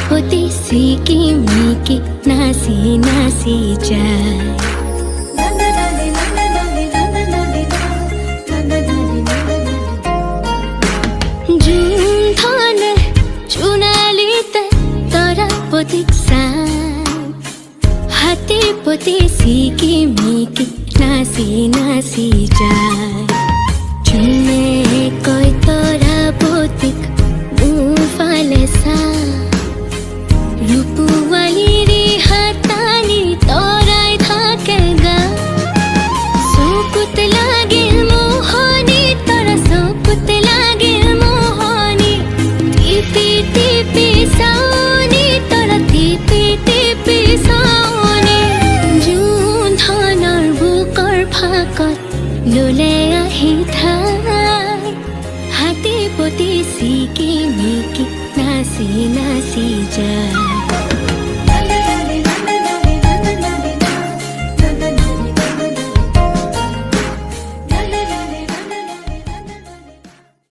পতি সিকি মিকি নাচি নাচি যায় জুনধনে চুনালিতে তৰা পতিক চাই হাতী পতি সিকি মিকি নাচি নাচি যায় জুনে কয় তৰা পতিক মোৰ ফালে চা ৰূপৱালীৰি হাতানি তৰাই থাকে গা চকুত লাগিল মোহনি তৰা চকুত লাগিল মোহনি টিপি টিপি চাওনি তৰা টিপি টিপি চাওনি জুনধনৰ বুকৰ ফাকত ললে আহি ঠাই হাতী পতি সিকি মিকি নাচি নাচি যায়